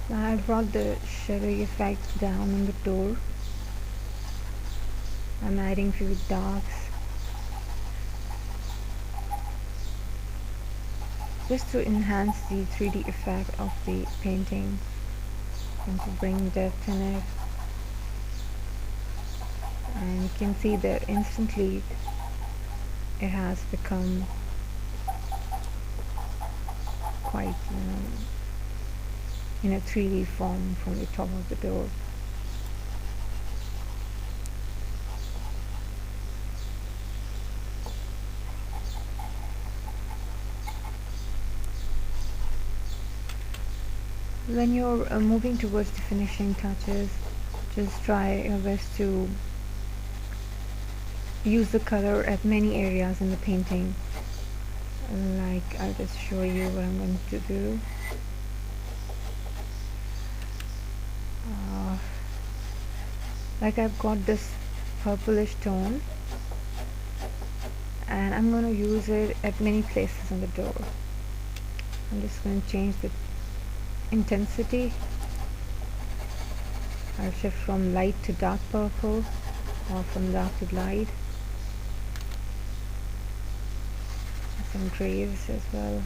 Now I brought the shadowy effect down on the door. I'm adding few darks just to enhance the 3D effect of the painting and to bring depth in it. And you can see that instantly it has become quite, in a 3D form from the top of the door. When you're moving towards the finishing touches, just try your best to use the color at many areas in the painting. Like, I'll just show you what I'm going to do. Like, I've got this purplish tone and I'm going to use it at many places on the door. I'm just going to change the intensity. I'll shift from light to dark purple or from dark to light. Some grays as well.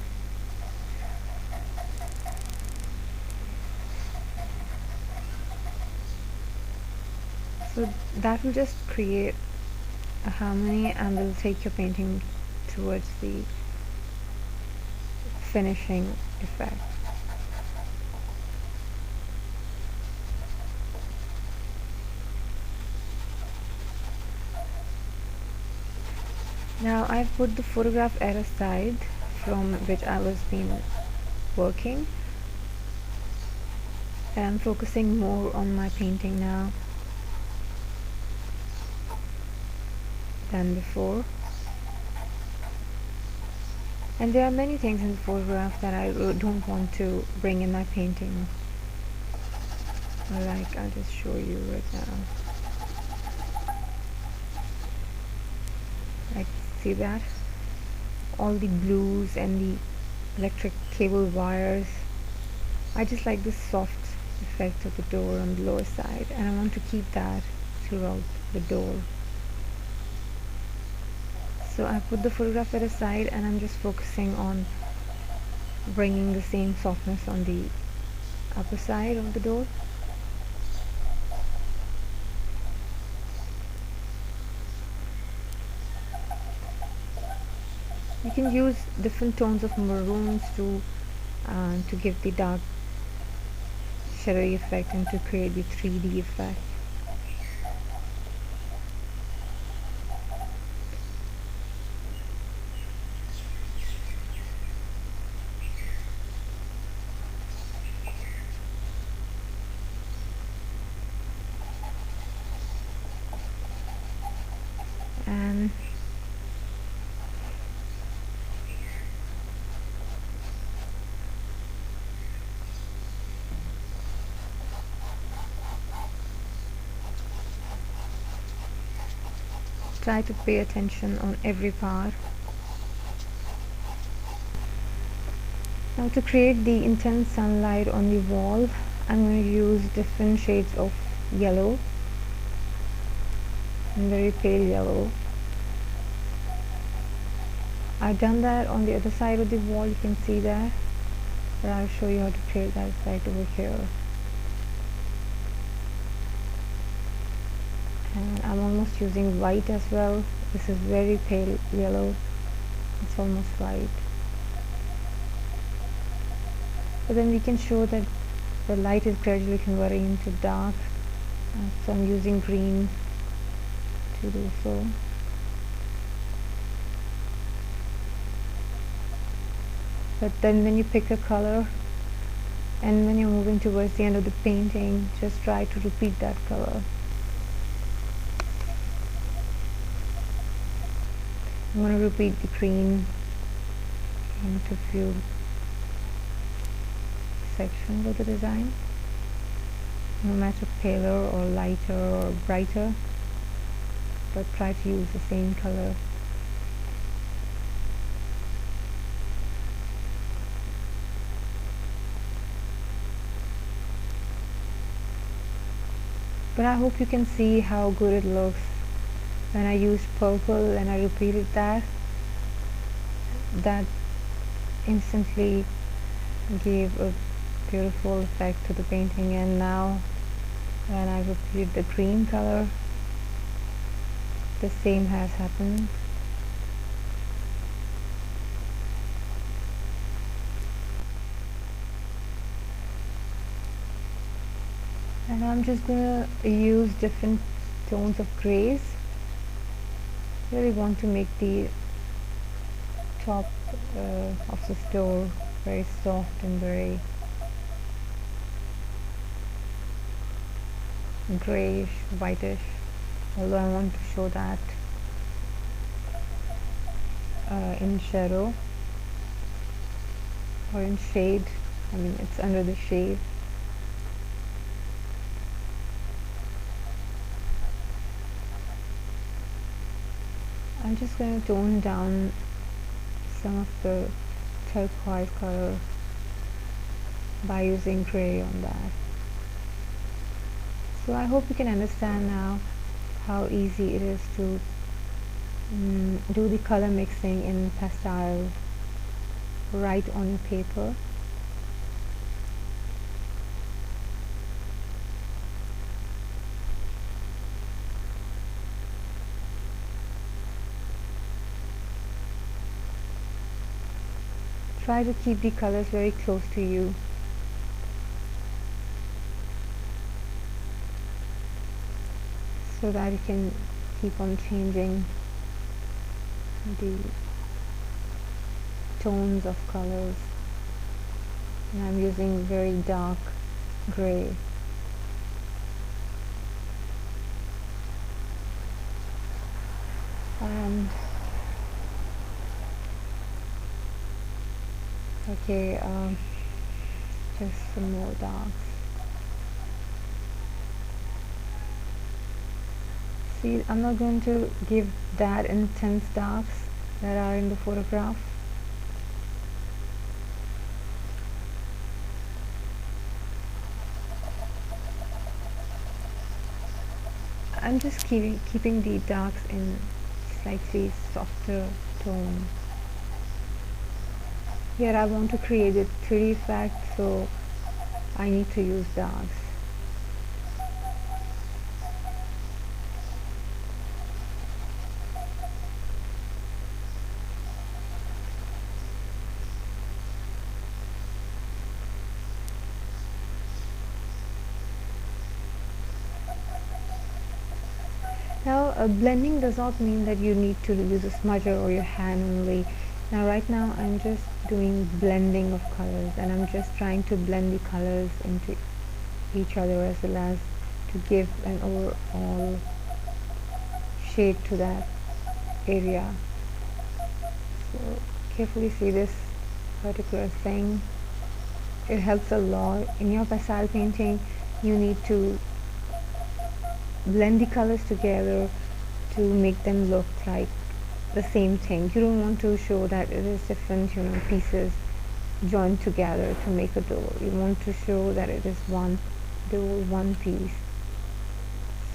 So that will just create a harmony and will take your painting towards the finishing effect. Now I've put the photograph at a side from which I was working, and I'm focusing more on my painting now than before. And there are many things in the photograph that I don't want to bring in my painting. Like, I'll just show you right now. Like, see that? All the blues and the electric cable wires. I just like this soft effect of the door on the lower side, and I want to keep that throughout the door. So I put the photograph at a side and I'm just focusing on bringing the same softness on the upper side of the door. You can use different tones of maroons to give the dark shadowy effect and to create the 3D effect. And try to pay attention on every part. Now, to create the intense sunlight on the wall, I'm going to use different shades of yellow and very pale yellow. I've done that on the other side of the wall, you can see that, but I'll show you how to create that effect over here. And I'm almost using white as well. This is very pale yellow, it's almost white. But then we can show that the light is gradually converting into dark, so I'm using green to do so. But then when you pick a color and when you're moving towards the end of the painting, just try to repeat that color. I'm going to repeat the green into a few sections of the design, no matter paler or lighter or brighter, but try to use the same color. but I hope you can see how good it looks. When I used purple and I repeated that instantly gave a beautiful effect to the painting. And now when I repeated the green color, the same has happened. And I'm just gonna use different tones of grays. Really want to make the top of the store very soft and very grayish, whitish, although I want to show that in shadow or in shade. I mean, it's under the shade. I'm just going to tone down some of the turquoise color by using gray on that. So I hope you can understand now how easy it is to do the color mixing in Pastel right on your paper. Try to keep the colors very close to you. So that you can keep on changing the tones of colors. And I'm using very dark gray. And okay, just some more darks. See, I'm not going to give that intense darks that are in the photograph. I'm just keeping the darks in slightly softer tone. Here I want to create a 3D effect, so I need to use darks. Now, blending does not mean that you need to use a smudger or your hand only. Now, right now, I'm just doing blending of colors, and I'm just trying to blend the colors into each other as well as to give an overall shade to that area. So, carefully see this particular thing. It helps a lot. In your pastel painting, you need to blend the colors together to make them look like the same thing. You don't want to show that it is different, pieces joined together to make a door. You want to show that it is one door, one piece.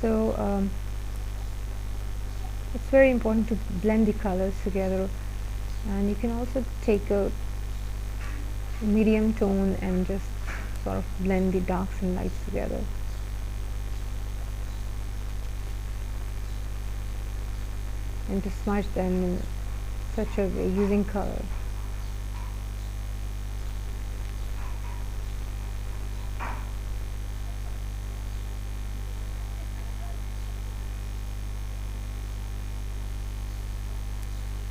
So it's very important to blend the colors together, and you can also take a medium tone and just sort of blend the darks and lights together. And to smudge them in such a way using color.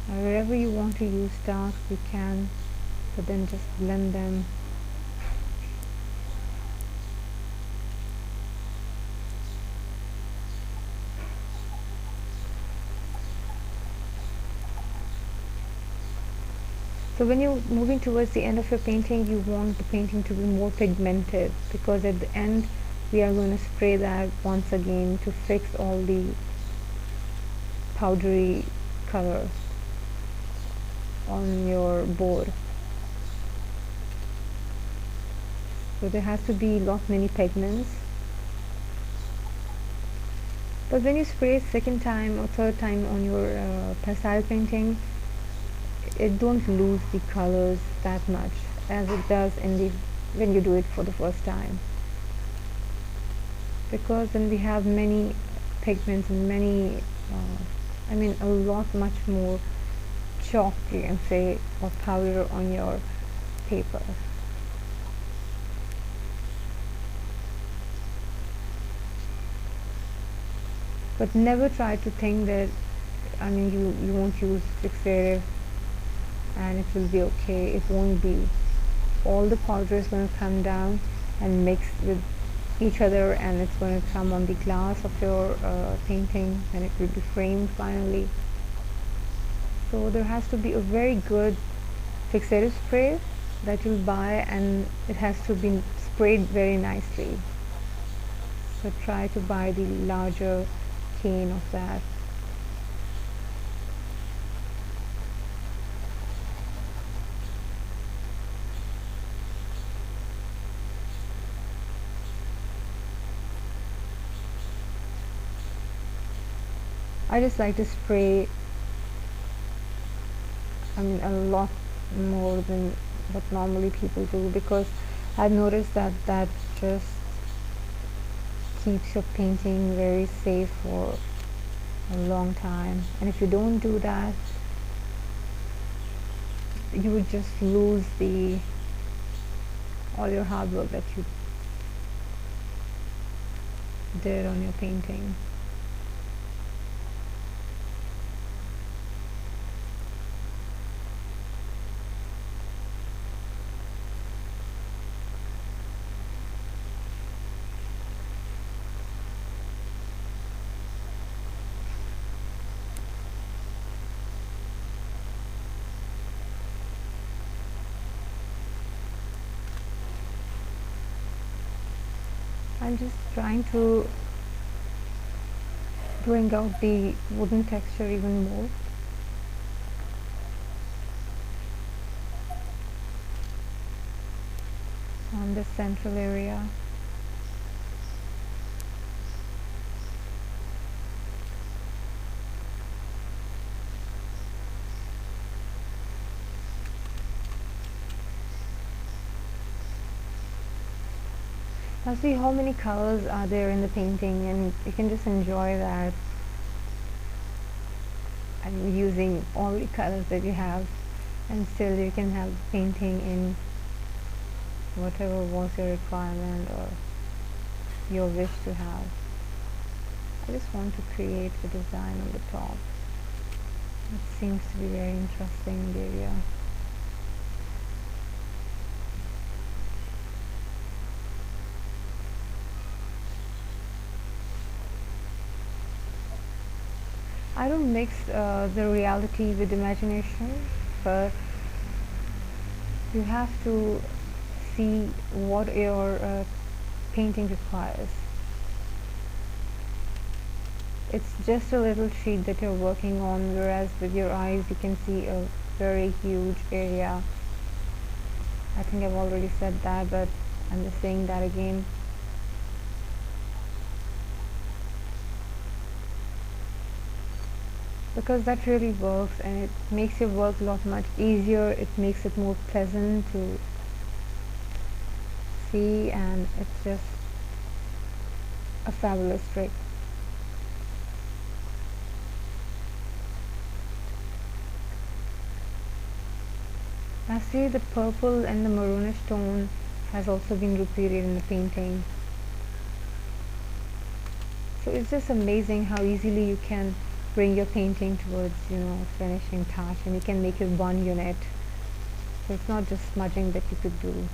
Wherever you want to use darks, you can, but then just blend them. So when you're moving towards the end of your painting, you want the painting to be more pigmented, because at the end we are going to spray that once again to fix all the powdery color on your board. So there has to be lot many pigments. But when you spray second time or third time on your pastel painting, it don't lose the colors that much as it does in the when you do it for the first time, because then we have many pigments and many I mean a lot much more chalk, you can say, or powder on your paper. But never try to think that, I mean, you won't use fixative and it will be okay. It won't be. All the powder is going to come down and mix with each other, and it's going to come on the glass of your painting, and it will be framed finally. So there has to be a very good fixative spray that you'll buy, and it has to be sprayed very nicely. So try to buy the larger cane of that. I just like to spray, I mean, a lot more than what normally people do, because I've noticed that that just keeps your painting very safe for a long time. And if you don't do that, you would just lose the all your hard work that you did on your painting. I'm just trying to bring out the wooden texture even more. On the central area. Now see how many colors are there in the painting, and you can just enjoy that and using all the colors that you have, and still you can have painting in whatever was your requirement or your wish to have. I just want to create a design on the top. It seems to be very interesting in the area. I don't mix the reality with imagination, but you have to see what your painting requires. It's just a little sheet that you're working on, whereas with your eyes you can see a very huge area. I think I've already said that, but I'm just saying that again. Because that really works, and it makes your work a lot much easier. It makes it more pleasant to see, and it's just a fabulous trick. Now see, the purple and the maroonish tone has also been repeated in the painting. So it's just amazing how easily you can bring your painting towards, finishing touch, and you can make it one unit. So it's not just smudging that you could do.